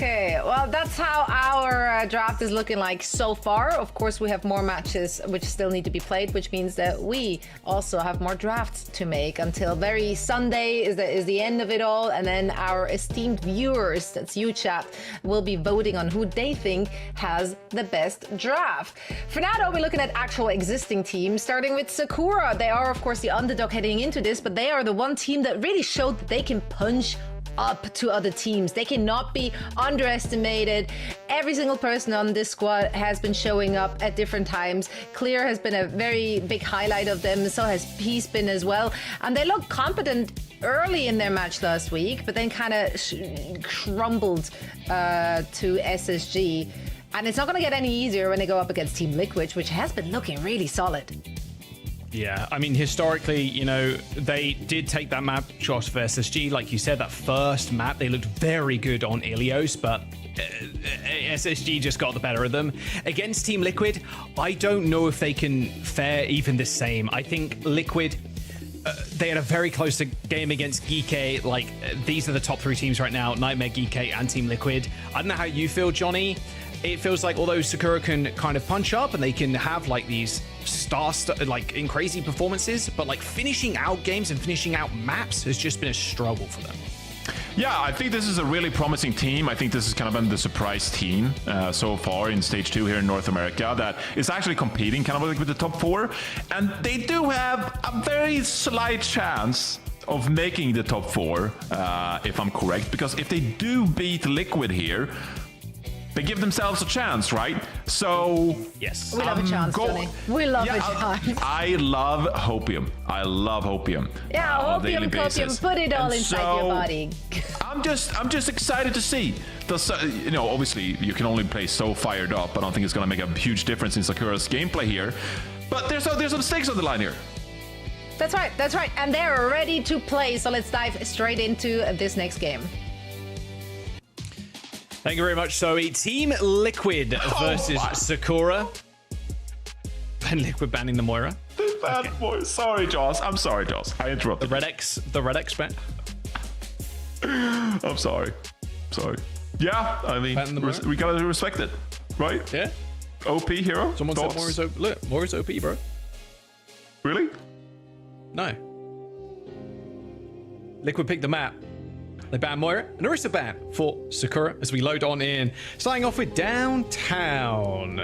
Okay, well, that's how our draft is looking like so far. Of course, we have more matches which still need to be played, which means that we also have more drafts to make until very Sunday is the end of it all. And then our esteemed viewers, that's you chat, will be voting on who they think has the best draft. For now, though, we're looking at actual existing teams, starting with Sakura. They are, of course, the underdog heading into this, but they are the one team that really showed that they can punch up to other teams. They cannot be underestimated. Every single person on this squad has been showing up at different times. Clear has been a very big highlight of them, so has Peace been as well. And they looked competent early in their match last week, but then kind of crumbled to SSG. And it's not going to get any easier when they go up against Team Liquid, which has been looking really solid. Yeah, I mean, historically, you know, they did take that map, Josh, for SSG. Like you said, that first map, they looked very good on Ilios, but SSG just got the better of them. Against Team Liquid, I don't know if they can fare even the same. I think Liquid, they had a very close game against Geeky. Like, these are the top three teams right now, Nightmare, Geeky, and Team Liquid. I don't know how you feel, Johnny. It feels like although Sakura can kind of punch up and they can have like these like in crazy performances, but like finishing out games and finishing out maps has just been a struggle for them. Yeah, I think this is a really promising team. I think this is kind of been the surprise team so far in Stage 2 here in North America that is actually competing kind of like with the top four. And they do have a very slight chance of making the top four, if I'm correct. Because if they do beat Liquid here, they give themselves a chance, right? So yes, we love a chance, Johnny. We love a chance. I love Hopium. I love Hopium. Yeah, Hopium, Copium, put it all inside your body. I'm just excited to see. You know, obviously you can only play so fired up. I don't think it's gonna make a huge difference in Sakura's gameplay here. But there's some stakes on the line here. That's right, that's right. And they're ready to play. So let's dive straight into this next game. Thank you very much, Zoe. Team Liquid versus Sakura. And Liquid banning the Moira. The bad boy. Sorry, Joss. I'm sorry, Joss. I interrupted. The Red X ban. I'm sorry. Sorry. Yeah, I mean, we gotta respect it, right? Yeah. OP hero. Someone said Moira's OP. Look, Moira's OP, bro. Really? No. Liquid picked the map. They ban Moira, and there is a ban for Sakura as we load on in. Starting off with Downtown.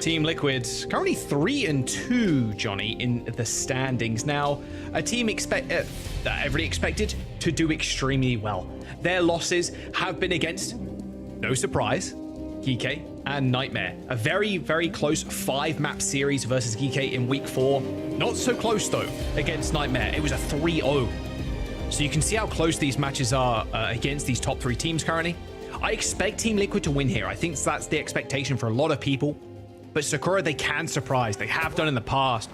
Team Liquid, currently 3-2, Johnny, in the standings. Now, a team that everybody expected to do extremely well. Their losses have been against, no surprise, Geeky and Nightmare. A very, very close 5-map series versus Geeky in week 4. Not so close, though, against Nightmare. It was a 3-0. So you can see how close these matches are against these top 3 teams currently. I expect Team Liquid to win here. I think that's the expectation for a lot of people. But Sakura, they can surprise. They have done in the past.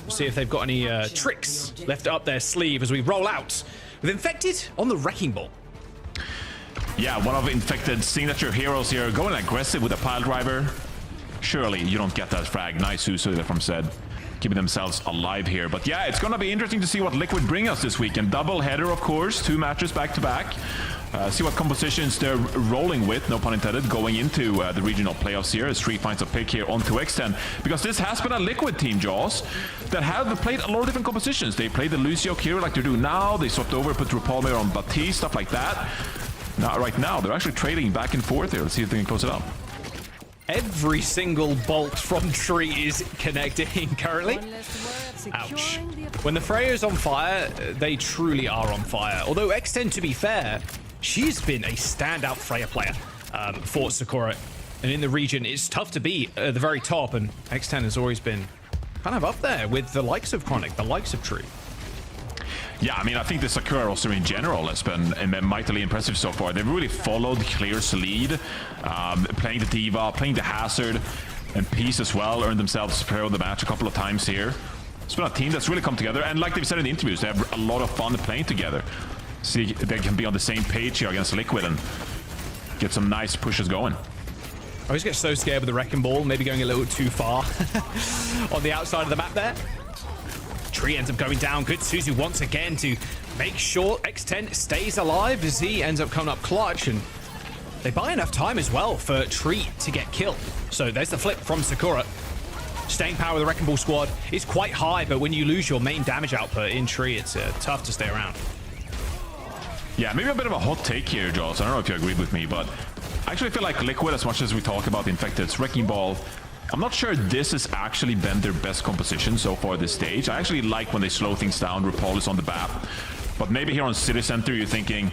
We'll see if they've got any tricks left up their sleeve as we roll out with Infected on the Wrecking Ball. Yeah, one of Infected signature heroes here, going aggressive with a pile driver. Surely you don't get that frag. Nice Uso from Zed. Keeping themselves alive here. But yeah, it's gonna be interesting to see what Liquid bring us this weekend. Double header, of course, 2 matches back to back. See what compositions they're rolling with, no pun intended, going into the regional playoffs here as Street finds a pick here onto X10. Because this has been a Liquid team, Jaws, that have played a lot of different compositions. They played the Lucio Kira like they do now. They swapped over, put Rupalmir on Baptiste, stuff like that. Now, right now, they're actually trading back and forth here. Let's see if they can close it up. Every single bolt from Tree is connecting currently. Ouch. When the Freya's on fire, they truly are on fire. Although X10, to be fair, she's been a standout Freya player for Sakura. And in the region, it's tough to beat at the very top. And X10 has always been kind of up there with the likes of Chronic, the likes of Tree. Yeah, I mean, I think the Sakura roster in general has been mightily impressive so far. They've really followed Clear's lead, playing the Diva, playing the Hazard, and Peace as well, earned themselves player of the match a couple of times here. It's been a team that's really come together, and like they've said in the interviews, they have a lot of fun playing together. See, they can be on the same page here against Liquid and get some nice pushes going. I always get so scared with the Wrecking Ball, maybe going a little too far on the outside of the map there. Tree ends up going down. Good Suzu once again to make sure X10 stays alive as he ends up coming up clutch. And they buy enough time as well for Tree to get killed. So there's the flip from Sakura. Staying power of the Wrecking Ball squad is quite high, but when you lose your main damage output in Tree, it's tough to stay around. Yeah, maybe a bit of a hot take here, Jaws. I don't know if you agree with me, but I actually feel like Liquid, as much as we talk about Infected's Wrecking Ball, I'm not sure this has actually been their best composition so far this stage. I actually like when they slow things down. RuPaul is on the map. But maybe here on City Center, you're thinking,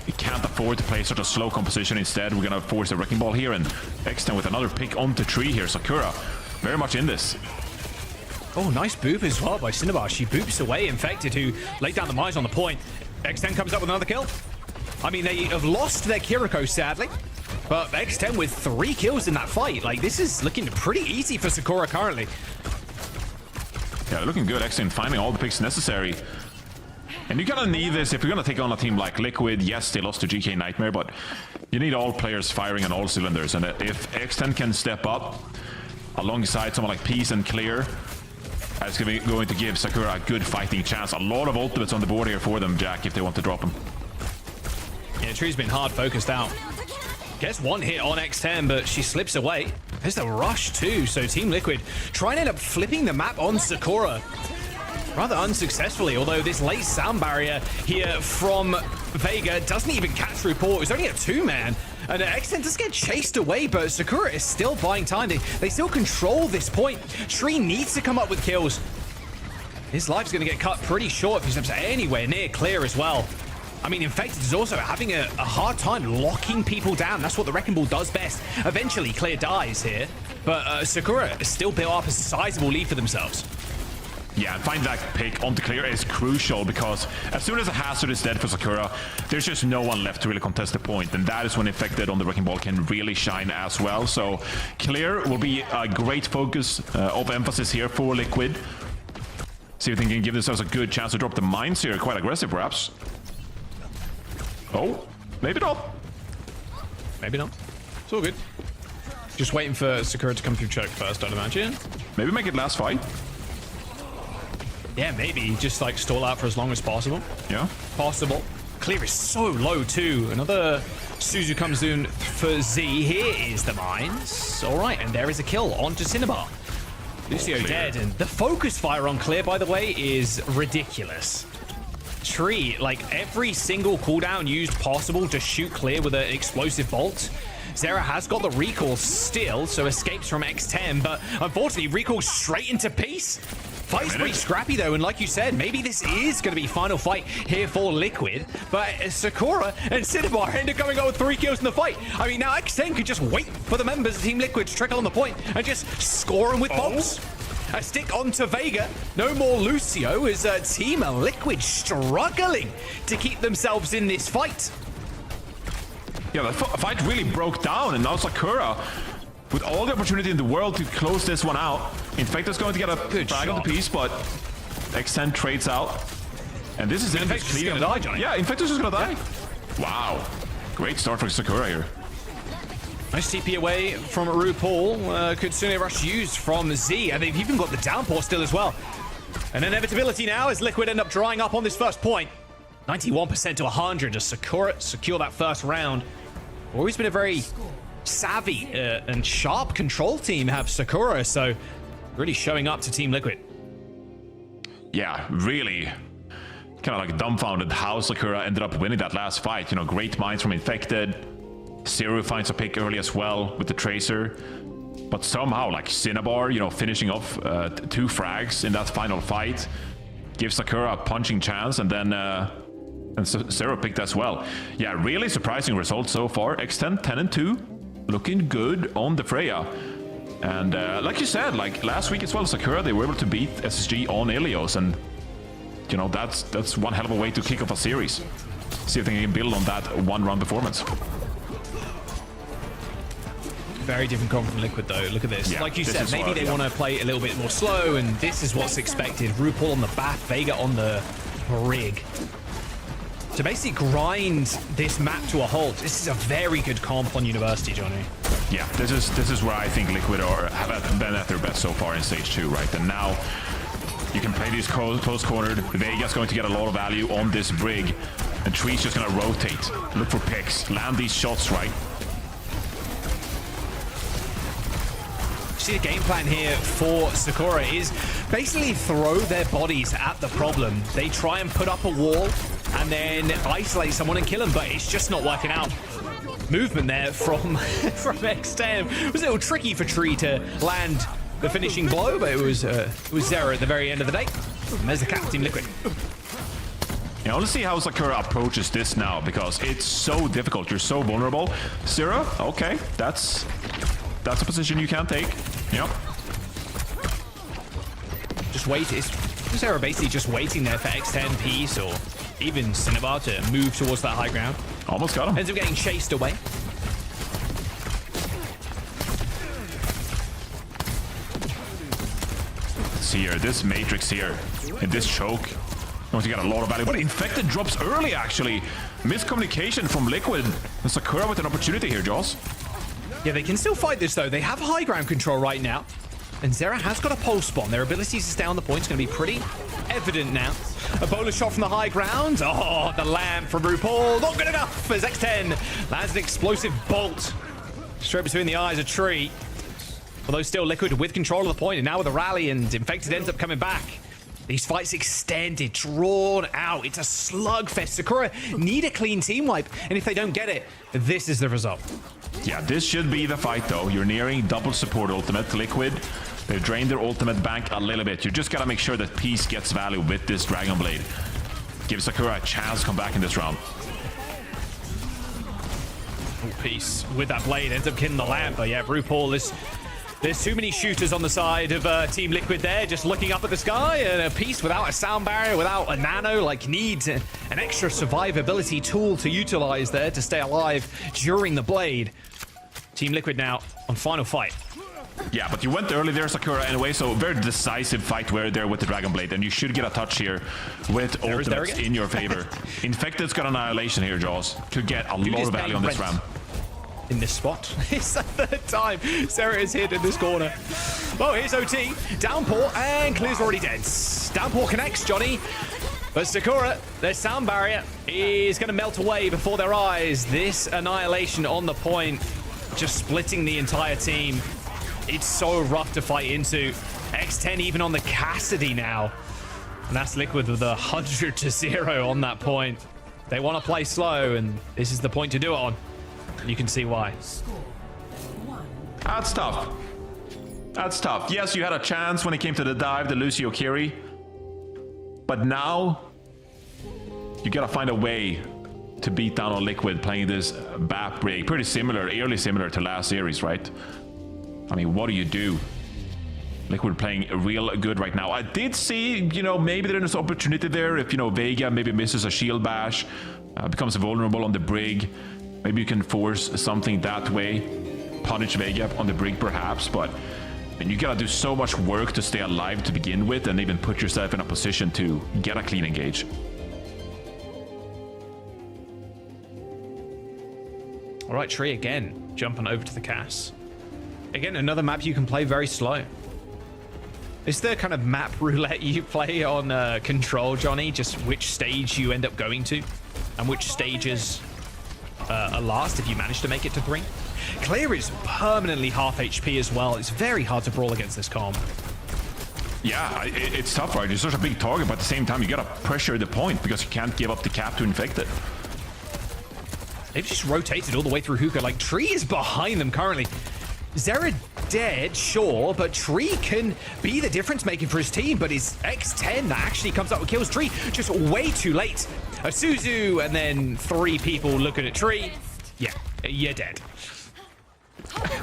we can't afford to play such a slow composition. Instead, we're going to force a Wrecking Ball here. And X10 with another pick onto Tree here. Sakura, very much in this. Oh, nice boop as well by Cinnabar. She boops away Infected, who laid down the mines on the point. X10 comes up with another kill. I mean, they have lost their Kiriko, sadly. But X10 with 3 kills in that fight. Like, this is looking pretty easy for Sakura currently. Yeah, they're looking good. X10 finding all the picks necessary. And you kind of need this if you're going to take on a team like Liquid. Yes, they lost to GK Nightmare, but you need all players firing on all cylinders. And if X10 can step up alongside someone like Peace and Clear, that's going to give Sakura a good fighting chance. A lot of ultimates on the board here for them, Jack, if they want to drop them. Yeah, Tree's been hard focused out. Gets one hit on X10, but she slips away. There's the rush too, so Team Liquid trying to end up flipping the map on Sakura. Rather unsuccessfully, although this late sound barrier here from Vega doesn't even catch RuPaul. It's only a 2-man. And X10 does get chased away, but Sakura is still buying time. They still control this point. Tree needs to come up with kills. His life's going to get cut pretty short if he steps anywhere near clear as well. I mean, Infected is also having a hard time locking people down. That's what the Wrecking Ball does best. Eventually, Clear dies here, but Sakura has still built up a sizable lead for themselves. Yeah, and finding that pick onto Clear is crucial because as soon as a hazard is dead for Sakura, there's just no one left to really contest the point, and that is when Infected on the Wrecking Ball can really shine as well. So Clear will be a great focus of emphasis here for Liquid. See if they can give themselves a good chance to drop the mines here. Quite aggressive, perhaps. Oh, maybe not. Maybe not. It's all good. Just waiting for Sakura to come through choke first, I'd imagine. Maybe make it last fight. Yeah, maybe. Just like stall out for as long as possible. Yeah. Possible. Clear is so low too. Another Suzu comes in for Z. Here is the mines. All right, and there is a kill onto Cinnabar. Lucio dead, and the focus fire on Clear, by the way, is ridiculous. Tree, like every single cooldown used possible to shoot Clear with an explosive bolt. Zera has got the recall still, so escapes from X10, but unfortunately recalls straight into Peace. Fight's pretty scrappy though, and like you said, maybe this is going to be final fight here for Liquid, but Sakura and Cinnabar end up going out with 3 kills in the fight. I mean, now X10 could just wait for the members of Team Liquid to trickle on the point and just score them with bombs. A stick onto Vega. No more Lucio as Team Liquid struggling to keep themselves in this fight. Yeah, the fight really broke down, and now Sakura, with all the opportunity in the world to close this one out. Infected's going to get a frag on the piece, but X10 trades out. And this is it. Infected's gonna die, Johnny. Yeah, Infected's just gonna die. Wow. Great start for Sakura here. Nice TP away from RuPaul. Could Kitsune Rush used from Z, and they've even got the downpour still as well. An inevitability now as Liquid end up drying up on this first point. 91% to 100 as Sakura secure that first round. Always been a very savvy and sharp control team have Sakura, so really showing up to Team Liquid. Yeah, really kind of like dumbfounded how Sakura ended up winning that last fight. You know, great minds from Infected. Zero finds a pick early as well with the Tracer. But somehow, like Cinnabar, you know, finishing off 2 frags in that final fight gives Sakura a punching chance, and then Zero picked as well. Yeah, really surprising results so far. X10 10-2, looking good on the Freya. And like you said, like last week as well, Sakura, they were able to beat SSG on Ilios, and you know, that's one hell of a way to kick off a series. See if they can build on that 1-round performance. Very different comp from Liquid though. Look at this. Yeah, like you said, maybe they want to play a little bit more slow, and this is what's expected. RuPaul on the back, Vega on the brig. To basically grind this map to a halt. This is a very good comp on University, Johnny. Yeah, this is where I think Liquid have been at their best so far in Stage 2, right? And now you can play these close cornered. Vega's going to get a lot of value on this brig, and Tree's just going to rotate, look for picks, land these shots, right? see the game plan here for Sakura is basically throw their bodies at the problem. They try and put up a wall and then isolate someone and kill them, but it's just not working out. Movement there from X10. It was a little tricky for Tree to land the finishing blow, but it was Zera at the very end of the day. And there's the cap, Team Liquid. Yeah, I want to see how Sakura approaches this now, because it's so difficult. You're so vulnerable. Zera, okay, that's a position you can take. Yep. Just wait. Is Zera basically just waiting there for X10 piece or even Cinnabar to move towards that high ground? Almost got him. Ends up getting chased away. Let's see here, this Matrix here, and this choke. Going to get a lot of value, but Infected drops early, actually. Miscommunication from Liquid. And Sakura with an opportunity here, Jaws. Yeah, they can still fight this, though. They have high ground control right now. And Zera has got a pulse bomb. Their ability to stay on the point is going to be pretty evident now. A bowler shot from the high ground. Oh, the lamp from RuPaul. Not good enough as X10 lands an explosive bolt straight between the eyes of Tree. Although still Liquid with control of the point, and now with a rally, and Infected ends up coming back. These fights extended, drawn out. It's a slugfest. Sakura need a clean team wipe, and if they don't get it, this is the result. Yeah, this should be the fight, though. You're nearing double support ultimate. Liquid, they've drained their ultimate bank a little bit. You just gotta make sure that Peace gets value with this Dragon Blade. Give Sakura a chance to come back in this round. Oh, Peace with that blade ends up killing the lamp, but yeah, RuPaul is... There's too many shooters on the side of Team Liquid there, just looking up at the sky, and a Piece without a sound barrier, without a nano, like needs an extra survivability tool to utilize there to stay alive during the blade. Team Liquid now on final fight. Yeah, but you went early there, Sakura, anyway, so very decisive fight there with the Dragon Blade, and you should get a touch here with ultimates in your favor. Infected's got Annihilation here, Jaws. Could get a lot of value on this round. In this spot. It's the third time Zera is hit in this corner. Oh, here's OT. Downpour, and Clear's already dead. Downpour connects, Johnny. But Sakura, their sound barrier is going to melt away before their eyes. This Annihilation on the point, just splitting the entire team. It's so rough to fight into. X10 even on the Cassidy now. And that's Liquid with 100-0 on that point. They want to play slow, and this is the point to do it on. You can see why. That's tough. That's tough. Yes, you had a chance when it came to the dive, the Lucio Kiri. But now, you gotta find a way to beat down on Liquid playing this BAP rig. Pretty similar, eerily similar to last series, right? I mean, what do you do? Liquid playing real good right now. I did see, you know, maybe there's an opportunity there if, you know, Vega maybe misses a shield bash, becomes vulnerable on the brig. Maybe you can force something that way, punish Vega on the brig perhaps, but you gotta do so much work to stay alive to begin with and even put yourself in a position to get a clean engage. All right, Tree again, jumping over to the Cass. Again, another map you can play very slow. Is there kind of map roulette you play on Control, Johnny? Just which stage you end up going to and which stages are last if you manage to make it to 3. Clear is permanently half HP as well. It's very hard to brawl against this comp. Yeah, it's tough, right? It's such a big target, but at the same time, you gotta pressure the point because you can't give up the cap to Infected. They've just rotated all the way through Hookah. Like, Tree is behind them currently. Zera dead, sure, but Tree can be the difference maker for his team, but his X10 that actually comes up with kills Tree just way too late. A Suzu, and then 3 people looking at Tree. Yeah, you're dead.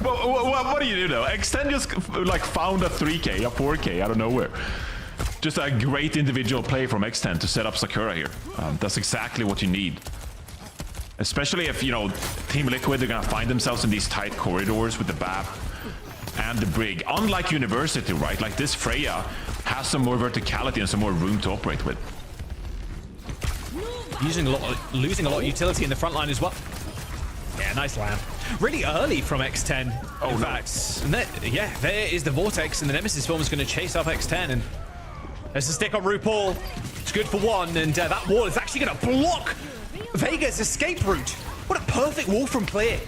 Well, what do you do though? X10 just like found a 3k, a 4k out of nowhere. Just a great individual play from X10 to set up Sakura here. That's exactly what you need. Especially if, you know, Team Liquid, they're gonna find themselves in these tight corridors with the BAP and the brig. Unlike University, right? Like this Freya has some more verticality and some more room to operate with. Losing a lot of utility in the front line as well. Yeah, nice lamp. Really early from X10, in fact. And yeah, there is the Vortex, and the Nemesis form is going to chase up X10, and there's a stick on RuPaul. It's good for 1, and that wall is actually going to block Vega's escape route. What a perfect wall from Clear.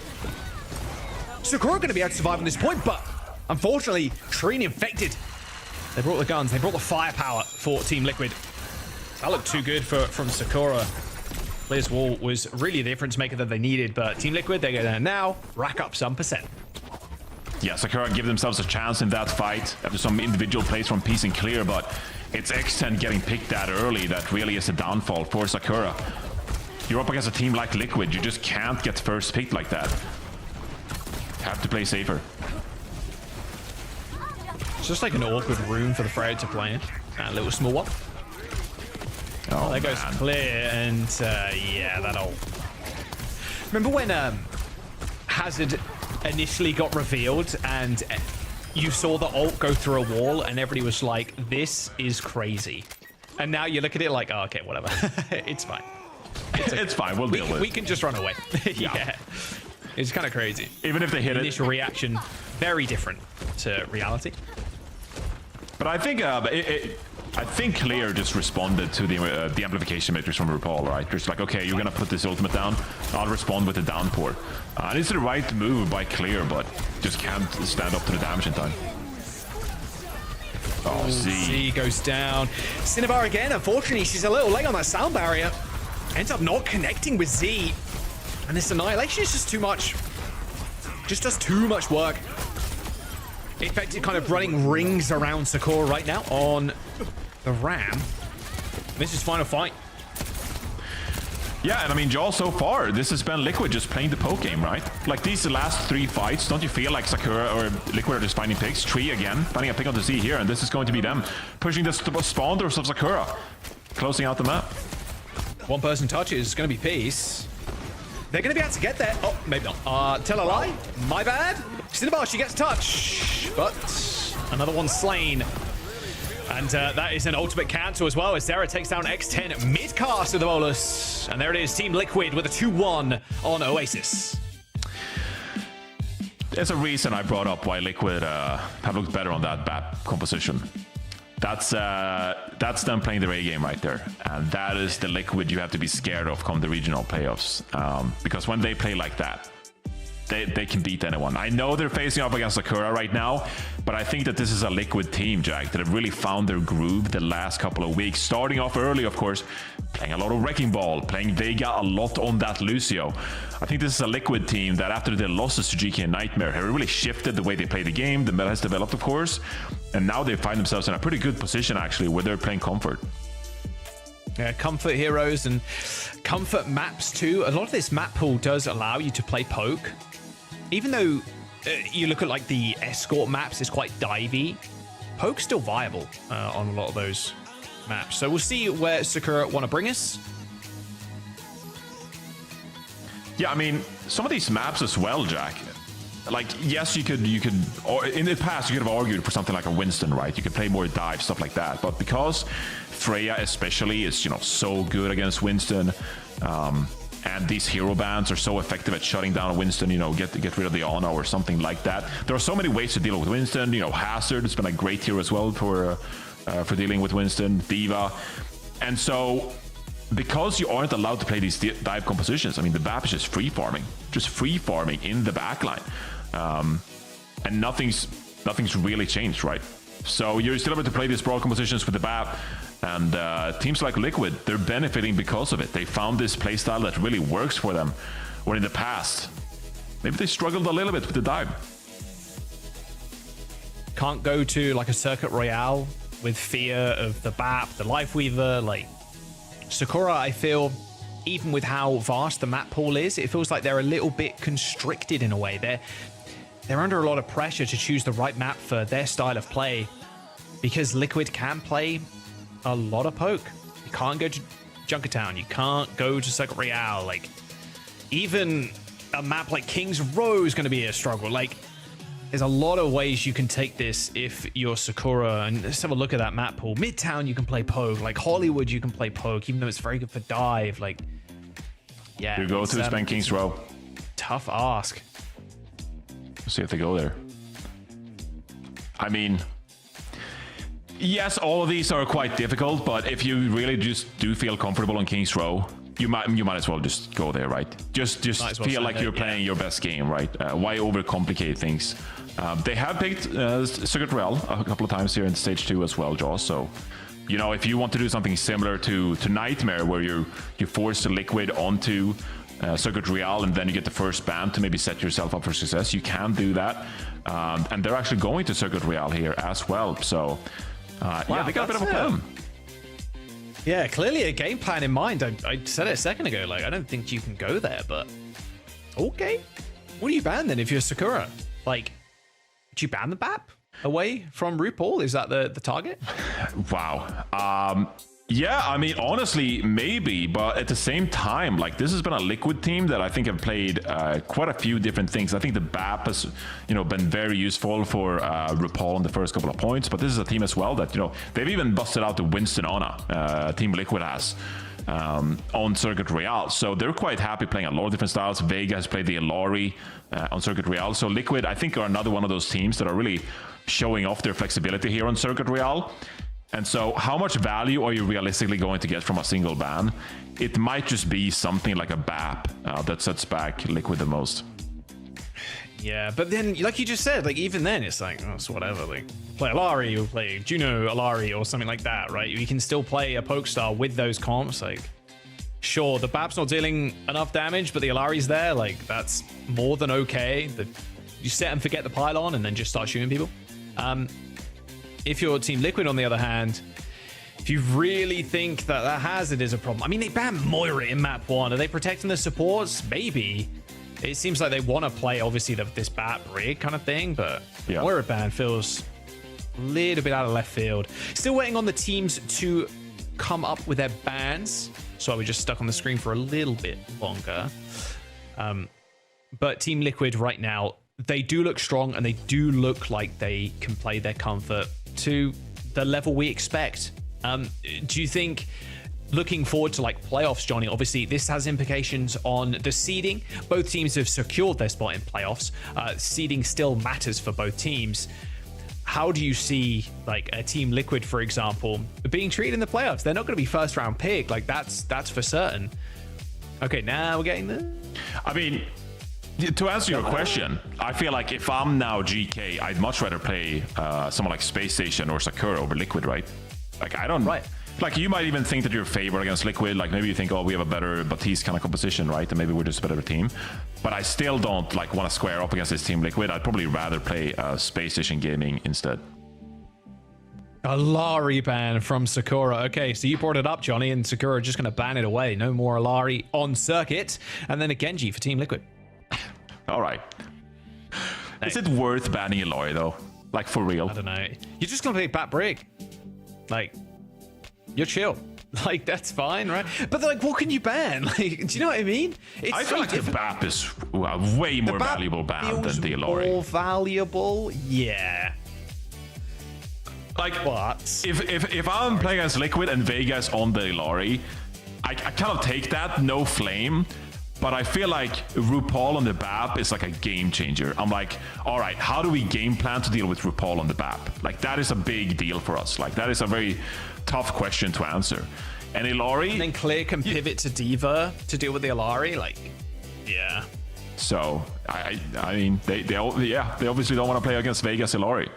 Sakura going to be able to survive on this point, but Unfortunately, Trine infected. They brought the guns. They brought the firepower for Team Liquid. That looked too good from Sakura. Clear's wall was really the difference maker that they needed, but Team Liquid, they go there now, rack up some percent. Yeah, Sakura give themselves a chance in that fight after some individual plays from Peace and Clear, but it's X10 getting picked that early that really is a downfall for Sakura. You're up against a team like Liquid, you just can't get first picked like that. You have to play safer. It's just like an awkward room for the Freya to play in. A little small one. Oh, there goes Clear, and yeah, that'll... Remember when Hazard initially got revealed and you saw the ult go through a wall and everybody was like, this is crazy. And now you look at it like, oh, okay, whatever. It's fine. It's fine, we'll deal with it. We can just run away. Yeah. It's kind of crazy. Even if they hit initial reaction, very different to reality. But I think I think Clear just responded to the amplification matrix from RuPaul, right? Just like, okay, you're gonna put this ultimate down, I'll respond with the downpour. And it's the right move by Clear, but just can't stand up to the damage in time. Oh, Z goes down. Cinnabar again, unfortunately, she's a little late on that sound barrier. Ends up not connecting with Z. And this Annihilation is just too much. Just does too much work. Effective kind of running rings around Sakura right now on the Ram. This is final fight. Yeah, and I mean, Jaw, so far, this has been Liquid just playing the poke game, right? Like these last 3 fights, don't you feel like Sakura or Liquid are just finding picks? Tree again, finding a pick on the Z here, and this is going to be them pushing the spawn doors of Sakura, closing out the map. One person touches, going to be Peace. They're going to be able to get there. Oh, maybe not. Tell a lie. My bad. Cinnabar, she gets touch, but another one slain. And that is an ultimate cancel as well as Zera takes down X10 mid-cast with the bolus. And there it is, Team Liquid with a 2-1 on Oasis. There's a reason I brought up why Liquid have looked better on that map composition. That's them playing the A game right there. And that is the Liquid you have to be scared of come the regional playoffs. Because when they play like that, they can beat anyone. I know they're facing off against Sakura right now, but I think that this is a Liquid team, Jack, that have really found their groove the last couple of weeks. Starting off early, of course, playing a lot of Wrecking Ball, playing Vega a lot on that Lucio. I think this is a Liquid team that after their losses to GK and Nightmare have really shifted the way they play the game. The meta has developed, of course, and now they find themselves in a pretty good position, actually, where they're playing Comfort. Yeah, Comfort heroes and Comfort maps too. A lot of this map pool does allow you to play poke. Even though you look at like the escort maps, it's quite divey. Poke's still viable on a lot of those maps. So we'll see where Sakura want to bring us. Yeah, I mean, some of these maps as well, Jack. Like, yes, you could, or in the past, you could have argued for something like a Winston, right? You could play more dive, stuff like that. But because Freya especially is, so good against Winston, and these hero bans are so effective at shutting down Winston, get rid of the Ana or something like that. There are so many ways to deal with Winston. Hazard has been a great hero as well for dealing with Winston, Diva. And so, because you aren't allowed to play these dive compositions, I mean, the map is just free farming in the backline. And nothing's really changed, right? So you're still able to play these brawl compositions with the BAP, and teams like Liquid, they're benefiting because of it. They found this playstyle that really works for them, where in the past, maybe they struggled a little bit with the dive. Can't go to like a circuit Royale with fear of the BAP, the Lifeweaver. Like Sakura, I feel, even with how vast the map pool is, it feels like they're a little bit constricted in a way. They're under a lot of pressure to choose the right map for their style of play, because Liquid can play a lot of poke. You can't go to Junkertown, you can't go to Circuit Royale. Like, even a map like King's Row is going to be a struggle. Like, there's a lot of ways you can take this if you're Sakura. And let's have a look at that map pool. Midtown, you can play poke. Like Hollywood, you can play poke, even though it's very good for dive. Like, yeah. You go to spend King's Row. Tough ask. See if they go there. I mean, yes, all of these are quite difficult, but if you really just do feel comfortable on King's Row, you might as well just go there, right? Just feel like you're playing your best game, right? Why overcomplicate things? They have picked Circuit Royale a couple of times here in Stage 2 as well, Jaws. So, you know, if you want to do something similar to Nightmare, where you force the Liquid onto Circuit Royale and then you get the first ban to maybe set yourself up for success, you can do that. And they're actually going to Circuit Royale here as well. So, yeah, they got a bit of a plan. Yeah, clearly a game plan in mind. I said it a second ago, like, I don't think you can go there, but okay. What do you ban then if you're Sakura? Like, do you ban the BAP away from RuPaul? Is that the target? Wow. Yeah, I mean, honestly, maybe, but at the same time, like, this has been a Liquid team that I think have played quite a few different things. I think the BAP has, you know, been very useful for RuPaul in the first couple of points, but this is a team as well that, you know, they've even busted out the Winston Ana, Team Liquid has, on Circuit Royale. So they're quite happy playing a lot of different styles. Vega has played the Ilari on Circuit Royale. So Liquid, I think, are another one of those teams that are really showing off their flexibility here on Circuit Royale. And so how much value are you realistically going to get from a single ban? It might just be something like a BAP that sets back Liquid the most. Yeah, but then, like you just said, like, even then, it's like, oh, it's whatever. Like, play Ilari or play Juno Ilari or something like that, right? You can still play a poke star with those comps. Like, sure, the BAP's not dealing enough damage, but the Ilari's there. Like, that's more than okay. You set and forget the pylon and then just start shooting people. If you're Team Liquid, on the other hand, if you really think that hazard is a problem, I mean, they banned Moira in map 1. Are they protecting the supports? Maybe. It seems like they want to play, obviously, this BAP rig kind of thing, but yeah. Moira ban feels a little bit out of left field. Still waiting on the teams to come up with their bans, so we're just stuck on the screen for a little bit longer. But Team Liquid right now, they do look strong and they do look like they can play their comfort to the level we expect. Do you think, looking forward to like playoffs, Johnny, obviously this has implications on the seeding. Both teams have secured their spot in playoffs. Seeding still matters for both teams. How do you see like a Team Liquid, for example, being treated in the playoffs? They're not going to be first round pick. Like that's for certain. Okay, now we're getting there. I mean, to answer your question, I feel like if I'm now GK, I'd much rather play someone like Space Station or Sakura over Liquid, right? Like, I don't... Right. Like, you might even think that you're favored against Liquid. Like, maybe you think, oh, we have a better Batiste kind of composition, right? And maybe we're just a better team. But I still don't, like, want to square up against this Team Liquid. I'd probably rather play Space Station Gaming instead. A Ilari ban from Sakura. Okay, so you brought it up, Johnny, and Sakura are just going to ban it away. No more Ilari on circuit. And then a Genji for Team Liquid. All right. Is it worth banning Ilari, though? Like, for real? I don't know. You're just going to play BAP Brig. Like, you're chill. Like, that's fine, right? But, like, what can you ban? Like, do you know what I mean? I feel like the BAP is a way more valuable ban than the Ilari. More valuable? Yeah. Like, what? If I'm playing against Liquid and Vegas on the Ilari, I kind of take that, no flame. But I feel like RuPaul on the BAP is like a game changer. I'm like, all right, how do we game plan to deal with RuPaul on the BAP? Like, that is a big deal for us. Like, that is a very tough question to answer. And Ilari... And then Clear can pivot to D.Va to deal with the Ilari. Like, yeah. So, I mean, they obviously don't want to play against Vegas Ilari.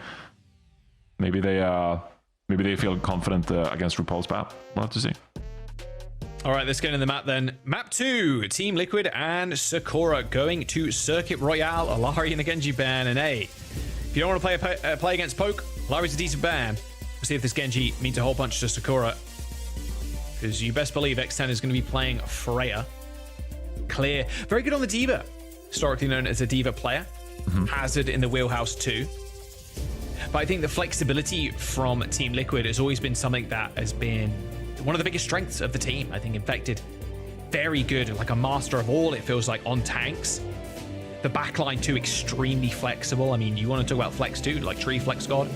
Maybe they feel confident against RuPaul's BAP. We'll have to see. All right, let's get into the map then. Map 2, Team Liquid and Sakura going to Circuit Royale. Ilari and the Genji ban. And hey, if you don't want to play against Poke, Ilari's a decent ban. We'll see if this Genji means a whole bunch to Sakura. Because you best believe X10 is going to be playing Freya. Clear. Very good on the D.Va. Historically known as a D.Va player. Hazard in the wheelhouse too. But I think the flexibility from Team Liquid has always been something that has been one of the biggest strengths of the team. I think Infected, very good, like a master of all, it feels like, on tanks. The backline too, extremely flexible. I mean, you want to talk about flex too, like Tree Flex God.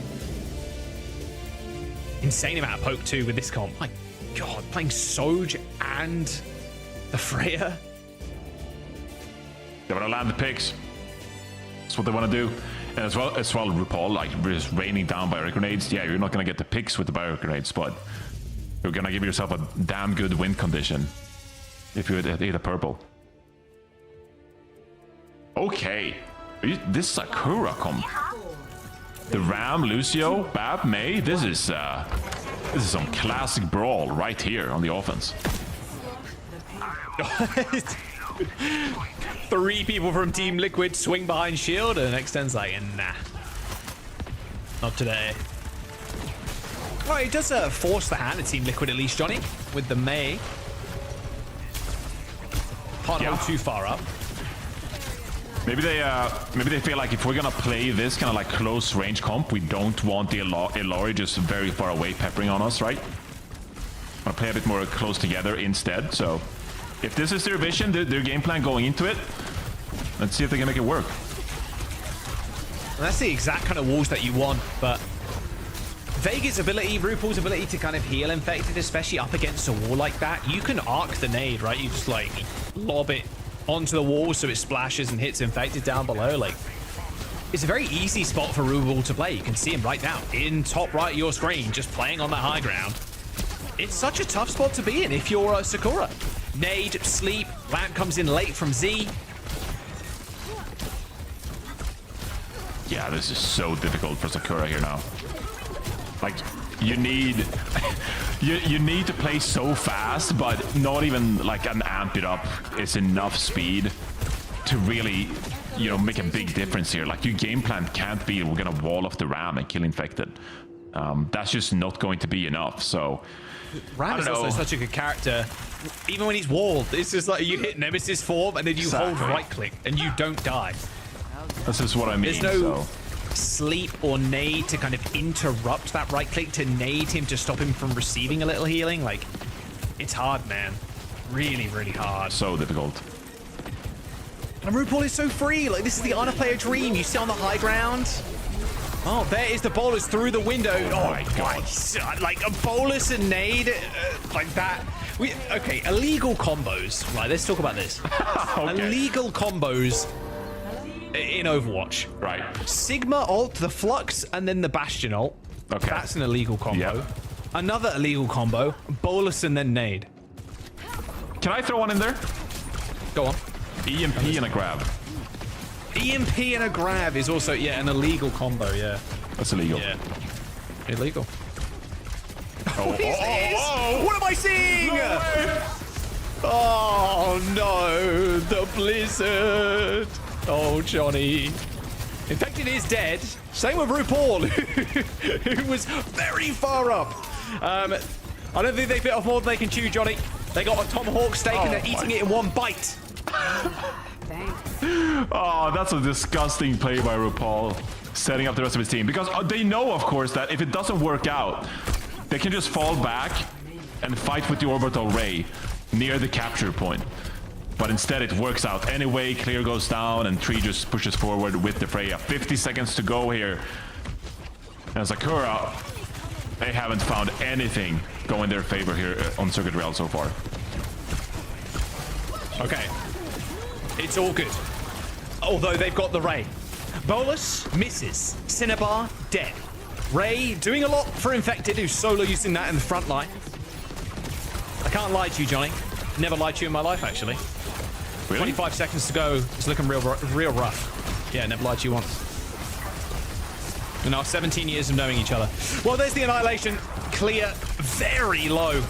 Insane amount of poke too with this comp. My God, playing Soj and the Freya. They want to land the picks. That's what they want to do. And as well, RuPaul, like, just raining down bio grenades. Yeah, you're not going to get the picks with the bio grenades, but you're going to give yourself a damn good win condition. if you hit a purple. Okay. This Sakura comp. The Ram, Lucio, Bab, May. This is some classic brawl right here on the offense. 3 people from Team Liquid swing behind shield, and X10's like, nah. Not today. Well, it does force the hand of Team Liquid at least, Johnny, with the May. Can't hold too far up. Maybe they feel like if we're gonna play this kind of like close range comp, we don't want the Illari just very far away peppering on us, right? Wanna play a bit more close together instead. So if this is their vision, their game plan going into it, let's see if they can make it work. And that's the exact kind of walls that you want, but Vega's ability, RuPaul's ability to kind of heal infected, especially up against a wall like that, you can arc the nade, right? You just like lob it onto the wall so it splashes and hits infected down below. Like, it's a very easy spot for RuPaul to play. You can see him right now in top right of your screen, just playing on that high ground. It's such a tough spot to be in if you're Sakura. Nade, sleep, lamp comes in late from Z. Yeah, this is so difficult for Sakura here now. Like, you need you need to play so fast, but not even like an amp it up is enough speed to really, you know, make a big difference here. Like, your game plan can't be we're gonna wall off the Ram and kill infected. That's just not going to be enough. So Ram is also such a good character. Even when he's walled, it's just like you hit Nemesis form and then you hold right click and you don't die. This is what I mean. There's no sleep or nade to kind of interrupt that right click to nade him to stop him from receiving a little healing. Like, it's hard, man. Really, really hard. So difficult. And RuPaul is so free. Like, this is the honor player dream. You sit on the high ground. Oh, there is the bolus through the window. Oh my god. Like a bolus and nade like that. Okay, illegal combos. Right, let's talk about this. Okay. Illegal combos in Overwatch. Right. Sigma ult, the Flux, and then the Bastion ult. Okay. That's an illegal combo. Yep. Another illegal combo, bolus and then nade. Can I throw one in there? Go on. EMP and a grab. EMP and a grab is also, yeah, an illegal combo, yeah. That's illegal. Yeah. Illegal. Oh, oh, What am I seeing? no way. Oh no, the blizzard. Oh, Johnny. Infected is dead. Same with RuPaul, who was very far up. I don't think they bit off more than they can chew, Johnny. They got a tomahawk steak and they're eating it in one bite. Oh, that's a disgusting play by RuPaul, setting up the rest of his team. Because they know, of course, that if it doesn't work out, they can just fall back and fight with the orbital ray near the capture point. But instead, it works out anyway. Clear goes down, and Tree just pushes forward with the Freya. 50 seconds to go here. And Sakura, they haven't found anything go in their favor here on Circuit Rail so far. Okay. It's all good. Although they've got the Ray. Bolus misses. Cinnabar dead. Ray doing a lot for Infected, who's solo using that in the front line. I can't lie to you, Johnny. Never lied to you in my life, actually. Really? 25 seconds to go. It's looking real rough. Yeah, never lied to you once. In our 17 years of knowing each other. Well, there's the Annihilation. Clear, very low.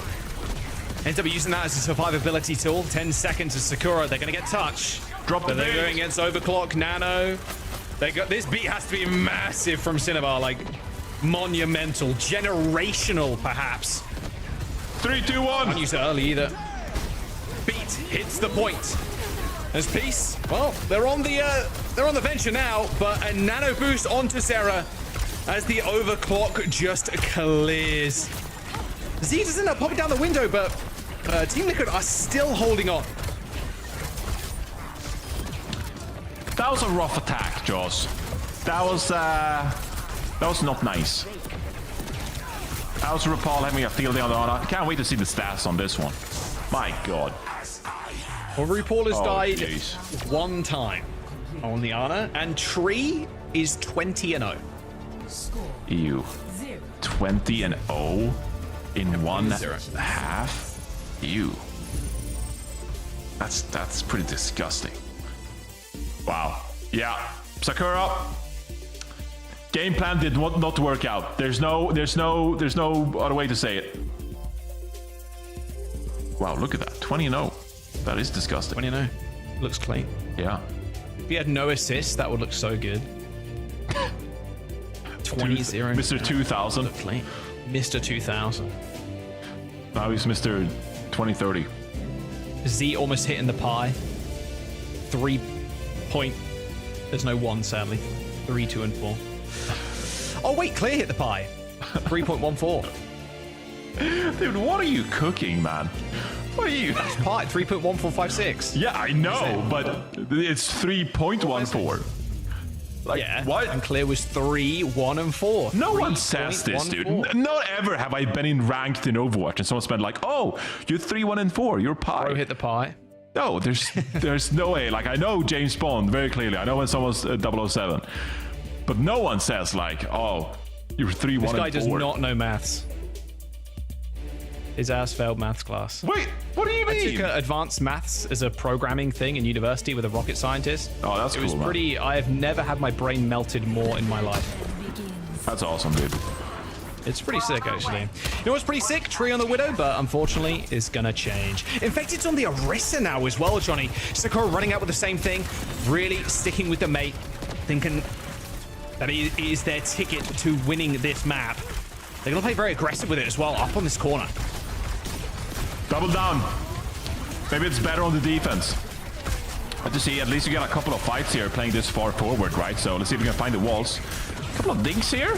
Ends up using that as a survivability tool. 10 seconds as Sakura. They're going to get touch. Drop the They're beat. going against Overclock, Nano. They got this beat has to be massive from Cinnabar, like monumental, generational, perhaps. 3, 2, 1. Don't use it early either. Beat hits the point. There's Peace. Well, they're on the venture now, but a nano boost onto Sarah as the Overclock just clears. Z does end up popping down the window, but Team Liquid are still holding on. That was a rough attack, Jaws. That was not nice. That was RuPaul having a field day on the honor. I can't wait to see the stats on this one. My God. Well, RuPaul has died geez. one time on the honor, and Tree is 20-0. Ew. 20-0 in one half. Ew. That's pretty disgusting. Wow. Yeah. Sakura. Game plan did not work out. There's no other way to say it. Wow, look at that. 20-0. That is disgusting. 20-0. Looks clean. Yeah. If he had no assists, that would look so good. 20-0. Mr. 2000. Look clean. Mr. 2000. Now he's Mr. 2030. Z almost hitting the pie. 3 point. There's no 1, sadly. 3, 2, and 4. Oh, wait, Clear hit the pie. 3.14. Dude, what are you cooking, man? What are you? That's pie. 3.1456. Yeah, I know, but it's 3.14. Like, Yeah. what? And Clear was 3, 1, and 4. No one says this, dude. 3.14. Not ever have I been in ranked in Overwatch and someone's been like, oh, you're 3, 1, and 4. You're pie. Bro hit the pie. No, there's no way. Like, I know James Bond very clearly. I know when someone's 007. But no one says like, oh, you're 3, 1, and 4. This guy does not know maths. His ass failed maths class. Wait, what do you mean? I took advanced maths as a programming thing in university with a rocket scientist. Oh, that's cool, It was man. pretty... I have never had my brain melted more in my life. That's awesome, dude. It's pretty sick, actually. You know what's pretty sick? Tree on the Widow, but unfortunately, is gonna change. In fact, it's on the Orisa now as well, Johnny. Sakura running out with the same thing, really sticking with the mate, thinking that it is their ticket to winning this map. They're gonna play very aggressive with it as well, up on this corner. Double down. Maybe it's better on the defense. But to see, at least you get a couple of fights here playing this far forward, right? So let's see if we can find the walls. A couple of dinks here.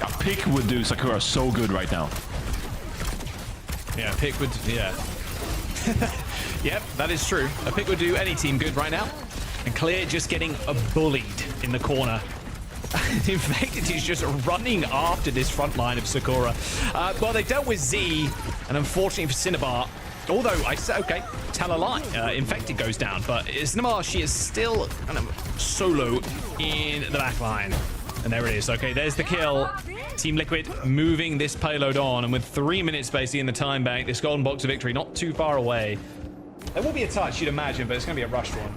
A pick would do Sakura so good right now. Yeah, a pick would, yeah. Yep, that is true. A pick would do any team good right now. And Clear just getting bullied in the corner. In fact, it is just running after this front line of Sakura. Well, they dealt with Z, and unfortunately for Cinnabar, although I said, okay, tell a lie, Infected goes down, but Cinnabar, she is still kind of solo in the back line. And there it is. Okay, there's the kill. Team Liquid moving this payload on, and with 3 minutes basically in the time bank, this golden box of victory not too far away. There will be a touch, you'd imagine, but it's going to be a rushed one.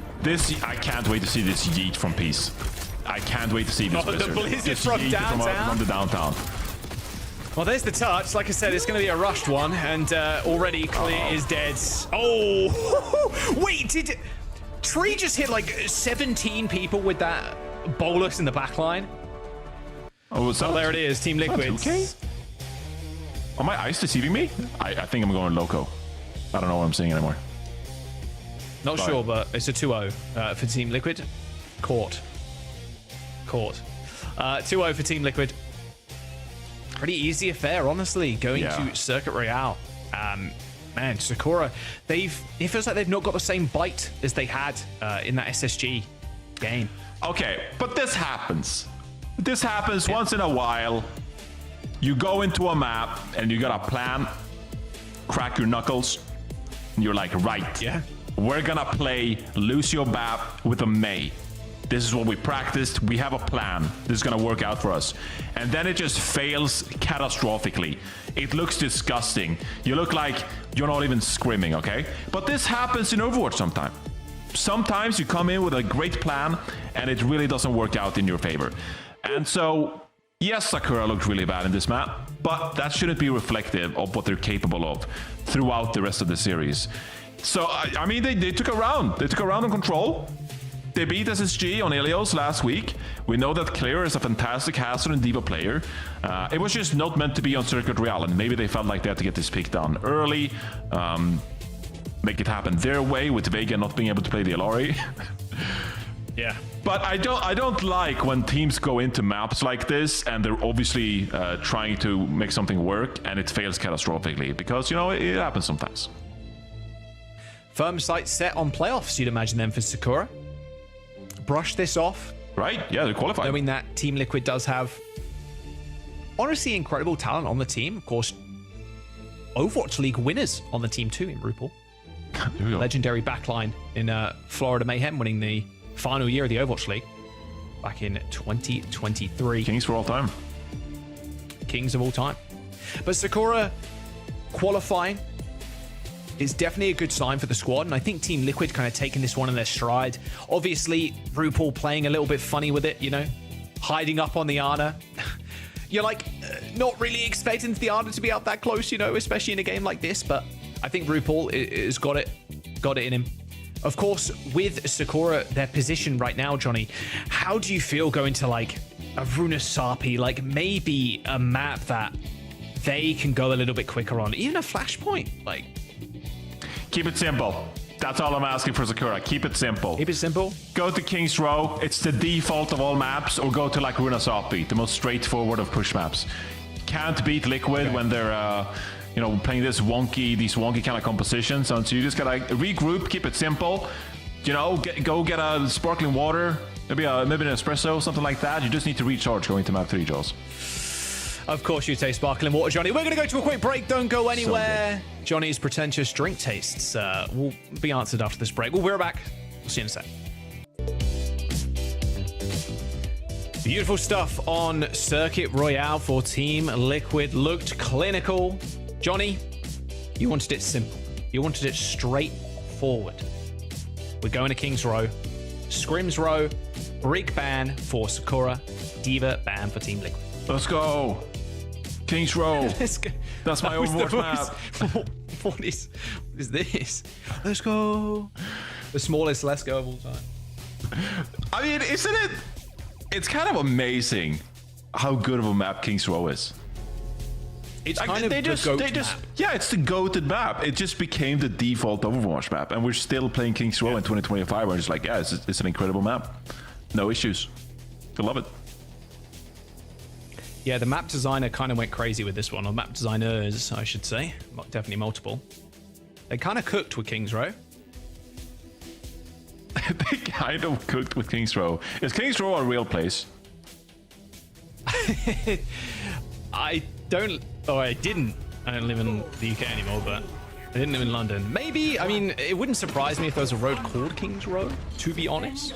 I can't wait to see this yeet from Peace. I can't wait to see this the blizzard This from yeet downtown? From the downtown. Well, there's the touch. Like I said, it's going to be a rushed one, and already Clear is dead. Oh, wait, did Tree just hit like 17 people with that bolus in the back line? Oh, There it is, Team Liquid. Okay. Are my eyes deceiving me? I think I'm going loco. I don't know what I'm seeing anymore. Not sure, but it's a 2-0 for Team Liquid. Caught. 2-0 for Team Liquid. Pretty easy affair, honestly, going to Circuit Royale. Man, Sakura, it feels like they've not got the same bite as they had in that SSG game. Okay, but this happens. This happens once in a while. You go into a map and you got a plan, crack your knuckles, and you're like, right, we're gonna play Lucio Bap with a Mei. This is what we practiced. We have a plan. This is gonna work out for us. And then it just fails catastrophically. It looks disgusting. You look like you're not even scrimming, okay? But this happens in Overwatch sometimes. Sometimes you come in with a great plan and it really doesn't work out in your favor. And so, yes, Sakura looked really bad in this map, but that shouldn't be reflective of what they're capable of throughout the rest of the series. So, I mean, they took a round. They took a round on Control. They beat SSG on Ilios last week. We know that Clear is a fantastic Hazard and Diva player. It was just not meant to be on Circuit Royale, and maybe they felt like they had to get this pick done early. Make it happen their way with Vega not being able to play the Alari. Yeah. But I don't like when teams go into maps like this and they're obviously trying to make something work and it fails catastrophically, because, you know, it happens sometimes. Firm sights set on playoffs, you'd imagine then for Sakura. Brush this off. Right? Yeah, they're qualified. Knowing that Team Liquid does have, honestly, incredible talent on the team. Of course, Overwatch League winners on the team too in RuPaul. Legendary backline in Florida Mayhem, winning the final year of the Overwatch League back in 2023. Kings for all time. Kings of all time. But Sakura qualifying is definitely a good sign for the squad, and I think Team Liquid kind of taking this one in their stride. Obviously, RuPaul playing a little bit funny with it, you know, hiding up on the Ana. You're like not really expecting the Ana to be out that close, you know, especially in a game like this, but I think RuPaul has got it in him. Of course, with Sakura, their position right now, Johnny, how do you feel going to like a Runasapi, like maybe a map that they can go a little bit quicker on, even a Flashpoint? Like, keep it simple. That's all I'm asking for Sakura. Keep it simple. Keep it simple. Go to King's Row. It's the default of all maps, or go to like Runasapi, the most straightforward of push maps. Can't beat Liquid when they're you know, playing these wonky kind of compositions. So you just gotta regroup, keep it simple. You know, go get a sparkling water, maybe an espresso, something like that. You just need to recharge going to map 3, Jaws. Of course you say sparkling water, Johnny. We're gonna go to a quick break. Don't go anywhere. Johnny's pretentious drink tastes will be answered after this break. We'll be right back. We'll see you in a sec. Beautiful stuff on Circuit Royale for Team Liquid. Looked clinical. Johnny, you wanted it simple. You wanted it straightforward. We're going to King's Row, Scrims Row, Brig ban for Sakura, D.Va ban for Team Liquid. Let's go. King's Row. Let's go. That's my Overwatch map. What is this? Let's go. The smallest let's go of all time. I mean, isn't it? It's kind of amazing how good of a map King's Row is. It's kind of the GOAT map. Yeah, it's the GOATed map. It just became the default Overwatch map, and we're still playing King's Row in 2025. We're just like, yeah, it's an incredible map. No issues. I love it. Yeah, the map designer kind of went crazy with this one, or map designers, I should say. Definitely multiple. They kind of cooked with King's Row. They kind of cooked with King's Row. Is King's Row a real place? I don't live in the UK anymore, but I didn't live in London. Maybe, I mean, it wouldn't surprise me if there was a road called King's Row, to be honest.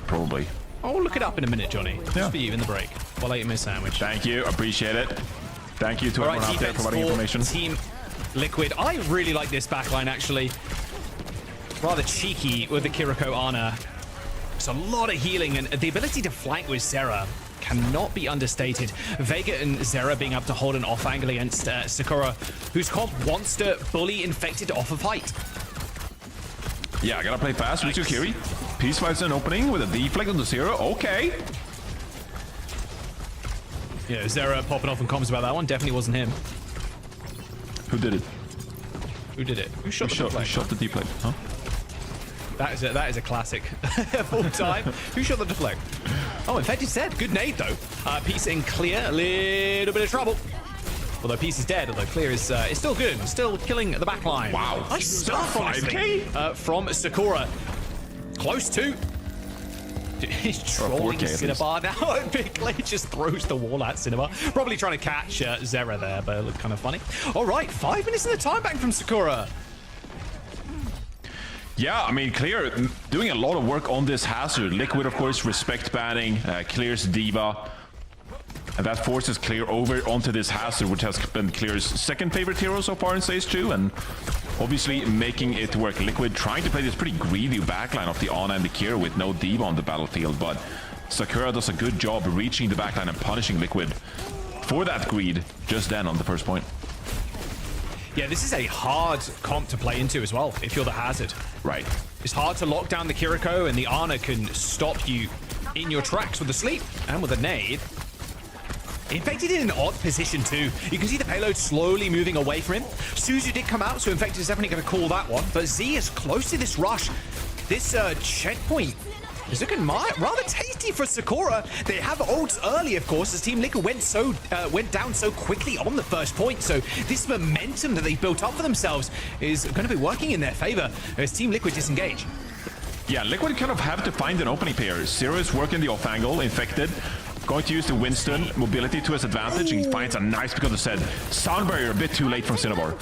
Probably. I'll look it up in a minute, Johnny. Just for you in the break while I eat my sandwich. Thank you. Appreciate it. Thank you to everyone out there providing information. Team Liquid. I really like this backline, actually. Rather cheeky with the Kiriko Ana. It's a lot of healing, and the ability to flank with Zera cannot be understated. Vega and Zera being able to hold an off angle against Sakura, whose comp wants to bully Infected off a fight. Yeah, I gotta play fast. Nice. Kiri. Peace fights an opening with a deflect on the Zero. Okay. Yeah, Zera popping off in comms about that one. Definitely wasn't him. Who did it? Who did it? Who shot the deflect? Huh? That is a classic of all time. Who shot the deflect? Oh, Infected said. Good nade, though. Peace in clear. A little bit of trouble. Although Peace is dead, although clear is still good. Still killing the backline. Wow. Nice stuff, honestly. From Sakura. Close to. He's trolling Cinnabar now. Big Clay just throws the wall at Cinnabar. Probably trying to catch Zera there, but it looked kind of funny. All right, 5 minutes in the time back from Sakura. Yeah, I mean, Clear doing a lot of work on this hazard. Liquid, of course, respect banning, clears D.Va. And that forces Clear over onto this hazard, which has been Clear's second favorite hero so far in Stage 2. And obviously making it work. Liquid trying to play this pretty greedy backline of the Ana and the Kira with no D.Va on the battlefield. But Sakura does a good job reaching the backline and punishing Liquid for that greed just then on the first point. Yeah, this is a hard comp to play into as well, if you're the hazard. Right. It's hard to lock down the Kiriko, and the Ana can stop you in your tracks with a sleep and with a nade. Infected in an odd position too. You can see the payload slowly moving away from him. Suzu did come out, so Infected is definitely going to call that one. But Z is close to this rush. This checkpoint is looking rather tasty for Sakura. They have ults early, of course, as Team Liquid went down so quickly on the first point. So this momentum that they've built up for themselves is going to be working in their favor as Team Liquid disengage. Yeah, Liquid kind of have to find an opening pair. Zero is working the off angle, Infected. Going to use the Winston mobility to his advantage. He finds a nice pick on the set. Sound barrier a bit too late from Cinnabar.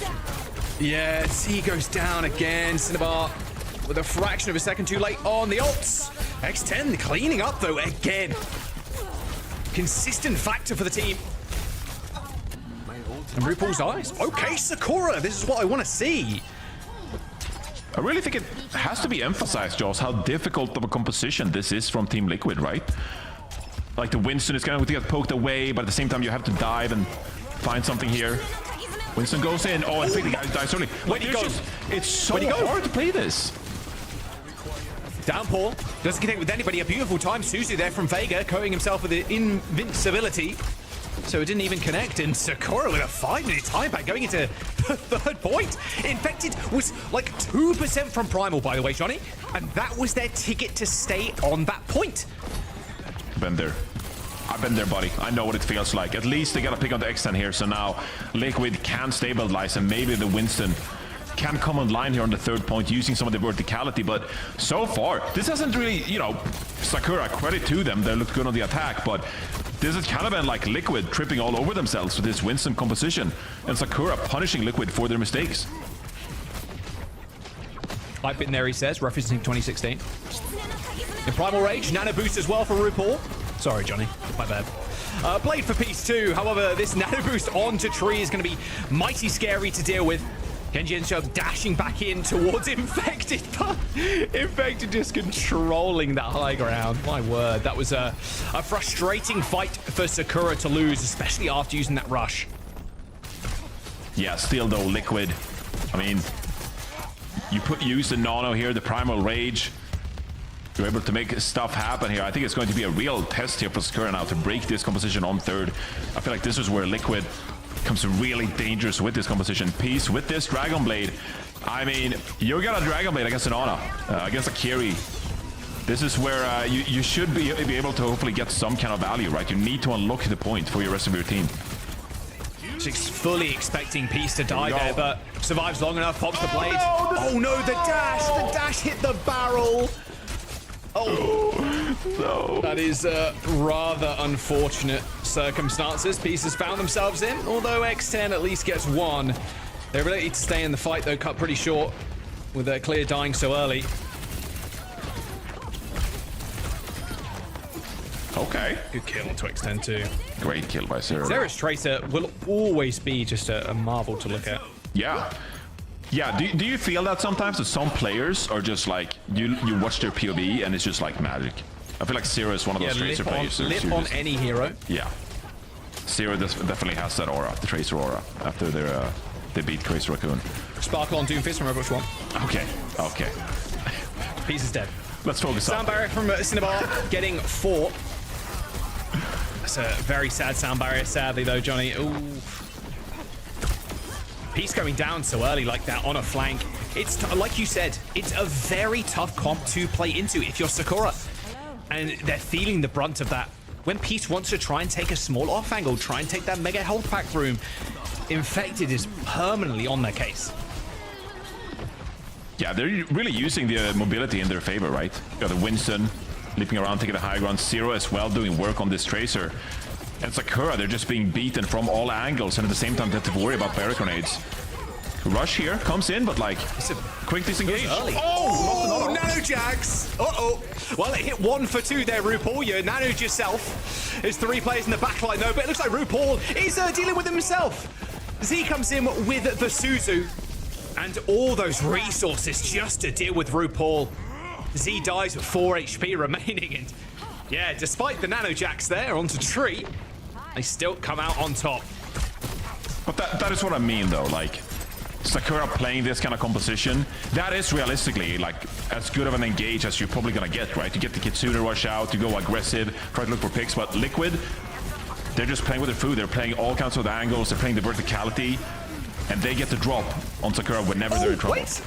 Yeah, Z goes down again. Cinnabar with a fraction of a second too late on the ults. X10 cleaning up though again. Consistent factor for the team. And RuPaul's eyes. Okay, Sakura, this is what I want to see. I really think it has to be emphasized, Joss, how difficult of a composition this is from Team Liquid, right? Like the Winston is going to get poked away, but at the same time you have to dive and find something here. Winston goes in. Oh, I think the guy dies early. Where'd he go? It's so hard to play this. Downpour doesn't connect with anybody. A beautiful time. Suzu there from Vega, coating himself with the invincibility. So it didn't even connect. And Sakura with a 5-minute time back going into the third point. Infected was like 2% from Primal, by the way, Johnny. And that was their ticket to stay on that point. Been there. I've been there, buddy. I know what it feels like. At least they got to pick on the X10 here. So now Liquid can stabilize and maybe the Winston can come online here on the third point using some of the verticality. But so far, this hasn't really, you know, Sakura, credit to them. They look good on the attack, but this has kind of been like Liquid tripping all over themselves with this Winston composition and Sakura punishing Liquid for their mistakes. I've been there, he says, referencing 2016. In Primal Rage, Nano Boost as well for RuPaul. Sorry, Johnny, my bad. Blade for Peace too. However, this Nano Boost onto Tree is going to be mighty scary to deal with. Genji and Shove dashing back in towards Infected, but Infected just controlling that high ground. My word, that was a frustrating fight for Sakura to lose, especially after using that rush. Yeah, still though, Liquid. I mean, use the Nano here, the Primal Rage. You're able to make stuff happen here. I think it's going to be a real test here for Sakura now to break this composition on third. I feel like this is where Liquid becomes really dangerous with this composition. Peace with this Dragon Blade. I mean, you got a Dragon Blade against an Ana, against a carry. This is where you should be able to hopefully get some kind of value, right? You need to unlock the point for your rest of your team. She's fully expecting Peace to die there, but survives long enough, pops the blade. Oh no, the dash hit the barrel. Oh, no. That is rather unfortunate circumstances Peace has found themselves in, although X10 at least gets one. Their ability to stay in the fight, though, cut pretty short with their clear dying so early. Okay. Good kill onto X10 too. Great kill by Zero. Zera's Tracer will always be just a marvel to look at. Yeah. Yeah, do you feel that sometimes that some players are just like, you watch their POV and it's just like magic? I feel like Zero is one of those Tracer players. Lip on any hero. Yeah. Zero definitely has that aura, the Tracer aura, after they beat Crazy Raccoon. Sparkle on Doomfist from Overwatch 1. Okay. Peace is dead. Let's focus Sound barrier from Cinnabar getting 4. That's a very sad sound barrier, sadly, though, Johnny. Ooh. Peace going down so early like that on a flank. It's like you said, it's a very tough comp to play into if you're Sakura. And they're feeling the brunt of that. When Peace wants to try and take a small off angle, try and take that mega health pack room, Infected is permanently on their case. Yeah, they're really using the mobility in their favor, right? You got the Winston leaping around, taking the high ground. Zero as well doing work on this Tracer. And Sakura, they're just being beaten from all angles, and at the same time they have to worry about barrier grenades. Rush here, comes in, but like, it's a quick disengage. Oh, Nano Jags! Uh-oh. Well, it hit 1 for 2 there, RuPaul. You nanoed yourself. There's 3 players in the backline, though, but it looks like RuPaul is dealing with himself. Z comes in with the Suzu, and all those resources just to deal with RuPaul. Z dies with 4 HP remaining, and yeah, despite the Nano Jacks there onto Tree, they still come out on top. But that is what I mean, though. Like, Sakura playing this kind of composition, that is realistically like as good of an engage as you're probably gonna get, right? You get the Kitsune rush out, you go aggressive, try to look for picks, but Liquid, they're just playing with their food. They're playing all kinds of angles, they're playing the verticality, and they get the drop on Sakura whenever they're in trouble. Wait.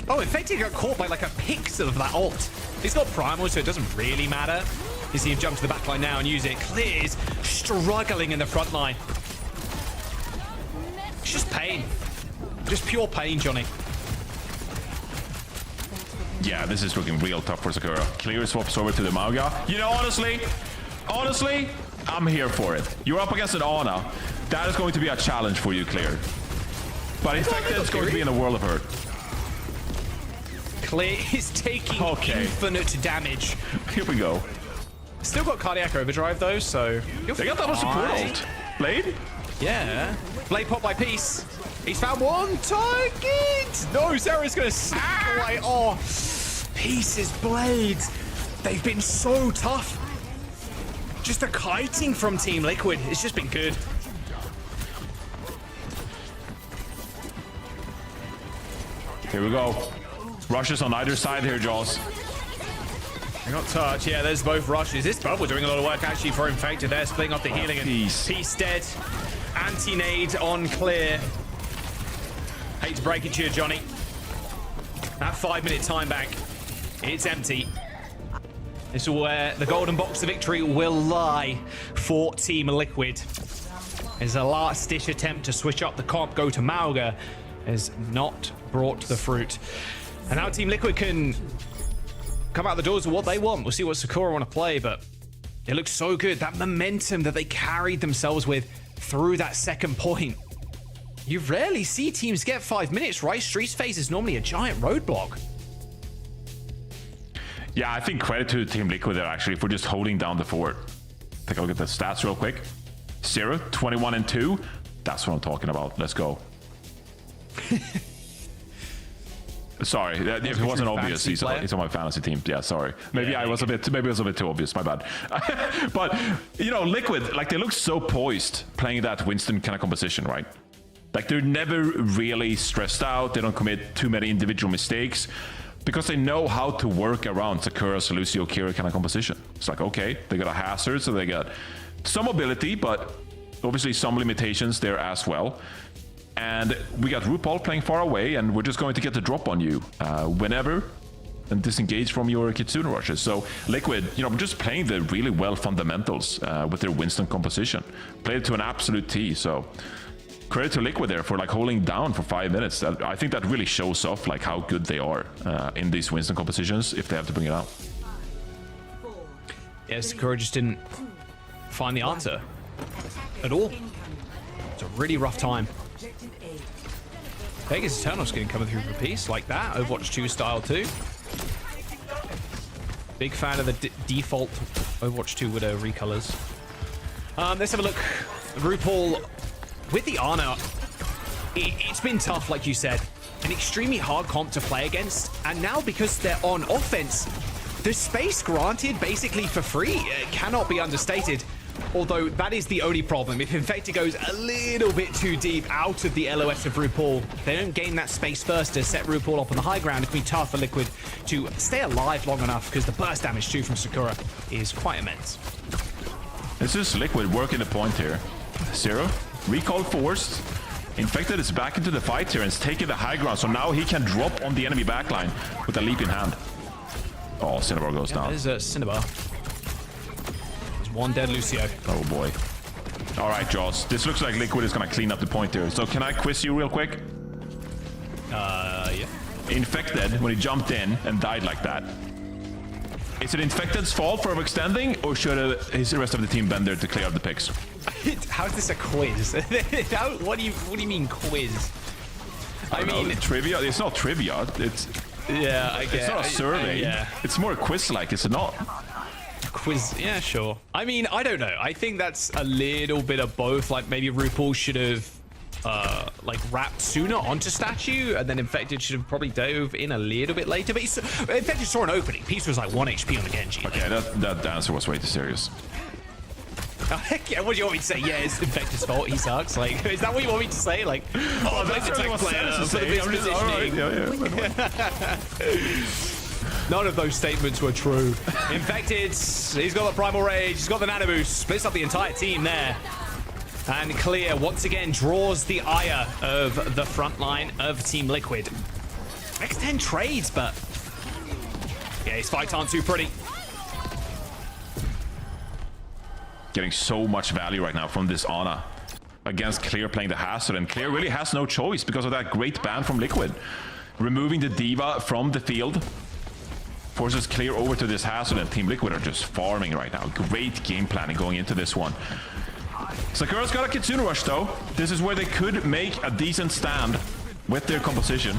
Oh, Infected got caught by like a pixel of that ult. He's got Primal, so it doesn't really matter. You see him jump to the back line now and use it. Clears, struggling in the front line. It's just pain. Just pure pain, Johnny. Yeah, this is looking real tough for Sakura. Clear swaps over to the Mauga. You know, honestly, I'm here for it. You're up against an Ana. That is going to be a challenge for you, Clear. But Infected is going to be in a world of hurt. Clear is taking infinite damage. Here we go. Still got Cardiac Overdrive, though, so... They got that support ult. Blade? Yeah. Blade pop by Peace. He's found one target. No, Sarah's going to snip away. Oh, Peace's blades. They've been so tough. Just the kiting from Team Liquid. It's just been good. Here we go. Rushes on either side here, Jaws. They got touch. Yeah, there's both rushes. This bubble doing a lot of work actually for Infected there, splitting off the healing. And Peace dead. Anti-nade on Clear. Hate to break it to you, Johnny. That 5-minute time bank, it's empty. This is where the golden box of victory will lie for Team Liquid. As a last-ditch attempt to switch up the comp, go to Mauga, has not brought the fruit. And now Team Liquid can come out the doors with what they want. We'll see what Sakura want to play, but it looks so good. That momentum that they carried themselves with through that second point. You rarely see teams get 5 minutes, right? Streets phase is normally a giant roadblock. Yeah, I think credit to Team Liquid there, actually, for just holding down the fort. Take a look at the stats real quick. 0, 21 and 2. That's what I'm talking about. Let's go. Sorry, if it wasn't obvious, he's on my fantasy team. Yeah, sorry. Maybe I was a bit too obvious. My bad. But you know, Liquid, like, they look so poised playing that Winston kind of composition, right? Like, they're never really stressed out. They don't commit too many individual mistakes because they know how to work around Sakura's Lucio Kira kind of composition. It's like, okay, they got a hazard, so they got some mobility, but obviously some limitations there as well. And we got RuPaul playing far away, and we're just going to get the drop on you whenever and disengage from your Kitsune rushes. So Liquid, you know, just playing the really well fundamentals with their Winston composition. Played it to an absolute T, so credit to Liquid there for like holding down for 5 minutes. I think that really shows off like how good they are in these Winston compositions if they have to bring it out. Yeah, Sakura just didn't find the answer at all. It's a really rough time. Vegas Eternal skin coming through for Peace like that. Overwatch 2 style too. Big fan of the default Overwatch 2 Widow recolors. Let's have a look. RuPaul with the Ana. It's been tough, like you said. An extremely hard comp to play against. And now because they're on offense, the space granted basically for free cannot be understated. Although that is the only problem. If Infected goes a little bit too deep out of the LOS of RuPaul, they don't gain that space first to set RuPaul up on the high ground. It can be tough for Liquid to stay alive long enough because the burst damage too from Sakura is quite immense. This is Liquid working the point here. 0, recall forced. Infected is back into the fight here and is taking the high ground, so now he can drop on the enemy backline with a leap in hand. Oh, Cinnabar goes down. There's a Cinnabar. One dead Lucio. Oh boy. All right, Jaws. This looks like Liquid is gonna clean up the point here. So can I quiz you real quick? Yeah. Infected, when he jumped in and died like that, is it Infected's fault for extending, or should the rest of the team bend there to clear up the picks? How is this a quiz? What do you mean quiz? I mean, trivia. It's not trivia. It's I guess it's not a survey. Yeah. It's more quiz-like, is it not? Quiz, yeah, sure. I mean, I don't know. I think that's a little bit of both. Like, maybe RuPaul should have like wrapped sooner onto statue, and then Infected should have probably dove in a little bit later. But Infected saw an opening. Peace was like 1 HP on the Genji. Okay, that answer was way too serious. Yeah, what do you want me to say? Yeah, it's Infected's fault. He sucks. Like, is that what you want me to say? Like, oh, that's really what Santa's saying. I'm just, all right, yeah. None of those statements were true. Infected, he's got the Primal Rage, he's got the Nano Boost, splits up the entire team there. And Clear once again draws the ire of the front line of Team Liquid. X10 trades, but yeah, his fights aren't too pretty. Getting so much value right now from this Ana against Clear playing the Hazard, and Clear really has no choice because of that great ban from Liquid. Removing the Diva from the field forces Clear over to this Hazard, and Team Liquid are just farming right now. Great game planning going into this one. Sakura's got a Kitsune Rush though. This is where they could make a decent stand with their composition.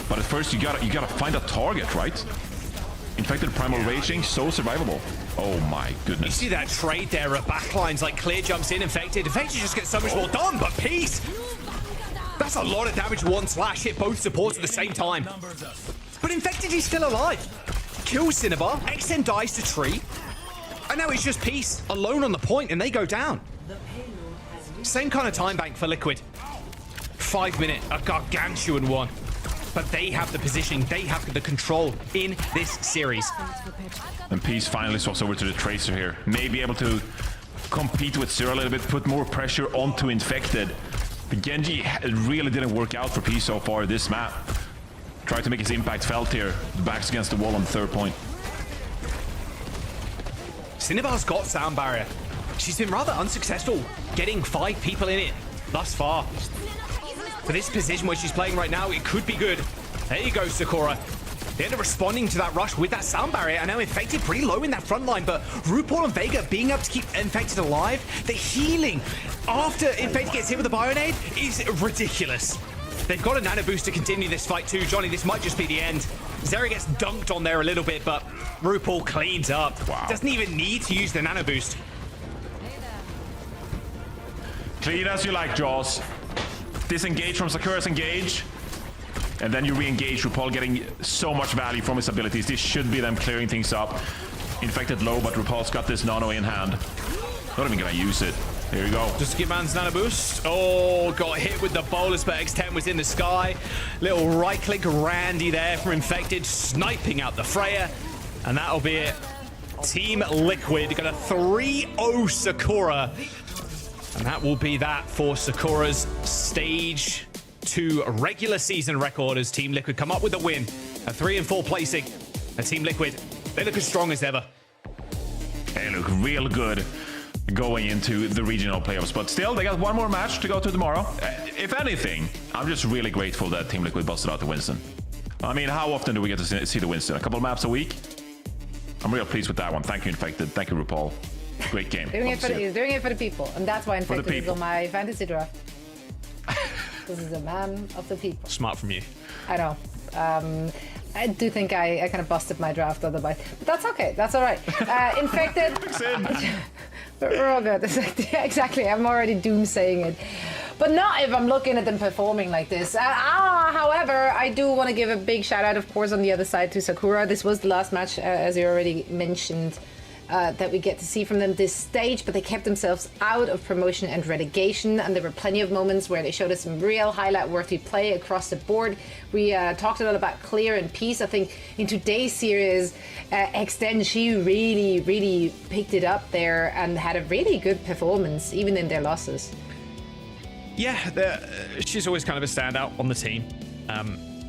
But at first you gotta find a target, right? Infected Primal Raging, so survivable. Oh my You goodness. see that trade there of backlines, like Clear jumps in, Infected. Infected just gets so much more done, but Peace! That's a lot of damage, one slash, hit both supports at the same time. But Infected is still alive. Kills Cinnabar, XN dies to Tree, and now it's just Peace alone on the point, and they go down. Same kind of time bank for Liquid. 5 minute, a gargantuan one. But they have the positioning, they have the control in this series. And Peace finally swaps over to the Tracer here. May be able to compete with Zero a little bit, put more pressure onto Infected. The Genji really didn't work out for Peace so far this map. Tried to make his impact felt here. The back's against the wall on the 3rd point. Cinnabar's got sound barrier. She's been rather unsuccessful getting 5 people in it thus far. For this position where she's playing right now, it could be good. There you go, Sakura. They end up responding to that rush with that sound barrier, and now Infected pretty low in that front line, but RuPaul and Vega being able to keep Infected alive, the healing after Infected gets hit with a Bionade is ridiculous. They've got a nano boost to continue this fight too. Johnny, this might just be the end. Zeri gets dunked on there a little bit, but RuPaul cleans up. Wow. Doesn't even need to use the nano boost. Clean as you like, Jaws. Disengage from Sakura's engage. And then you re-engage RuPaul, getting so much value from his abilities. This should be them clearing things up. Infected low, but RuPaul's got this nano in hand. Not even gonna use it. Here we go. Just to give man's nano boost. Oh, got hit with the bolus, but X10 was in the sky. Little right-click Randy there from Infected, sniping out the Freya. And that'll be it. Team Liquid got a 3-0 Sakura. And that will be that for Sakura's Stage 2 regular season record as Team Liquid come up with a win. A 3 and 4 placing. And Team Liquid, they look as strong as ever. They look real good going into the regional playoffs, but still they got one more match to go to tomorrow. If anything, I'm just really grateful that Team Liquid busted out the Winston. I mean, how often do we get to see the Winston? A couple of maps a week? I'm real pleased with that one. Thank you, Infected. Thank you, RuPaul. Great game. He's doing it for the people, and that's why Infected is on my fantasy draft. This is a man of the people. Smart from you. I know. I do think I kind of busted my draft otherwise, but that's okay. That's all right. Infected. We're all good. Exactly. I'm already doomsaying it. But not if I'm looking at them performing like this. However, I do want to give a big shout out, of course, on the other side to Sakura. This was the last match, as you already mentioned, that we get to see from them this stage, but they kept themselves out of promotion and relegation, and there were plenty of moments where they showed us some real highlight-worthy play across the board. We talked a lot about Clear and Peace. I think in today's series, Extend, she really picked it up there and had a really good performance, even in their losses. Yeah, she's always kind of a standout on the team,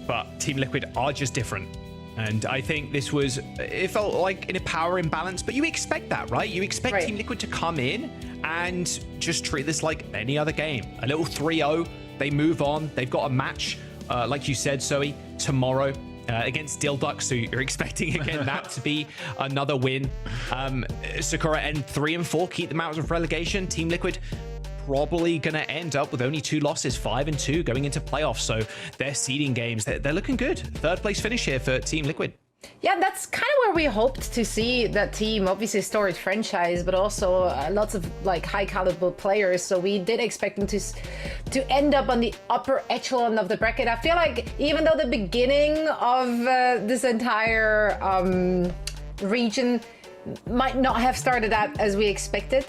but Team Liquid are just different. And I think this was, it felt like in a power imbalance, but you expect that, right? You expect Team Liquid to come in and just treat this like any other game. A little 3-0, they move on. They've got a match, like you said, Zoe, tomorrow against Dilduck, so you're expecting, again, that to be another win. Sakura end 3 and 4, keep them out of relegation. Team Liquid probably going to end up with only 2 losses, 5 and 2 going into playoffs. So their seeding games, they're looking good. 3rd place finish here for Team Liquid. Yeah, that's kind of where we hoped to see that team. Obviously, a storied franchise, but also lots of like high caliber players. So we did expect them to end up on the upper echelon of the bracket. I feel like even though the beginning of this entire region might not have started out as we expected,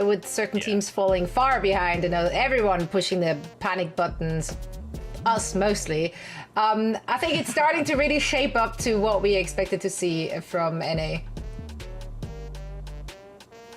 with certain teams falling far behind and everyone pushing the panic buttons, us mostly. I think it's starting to really shape up to what we expected to see from NA.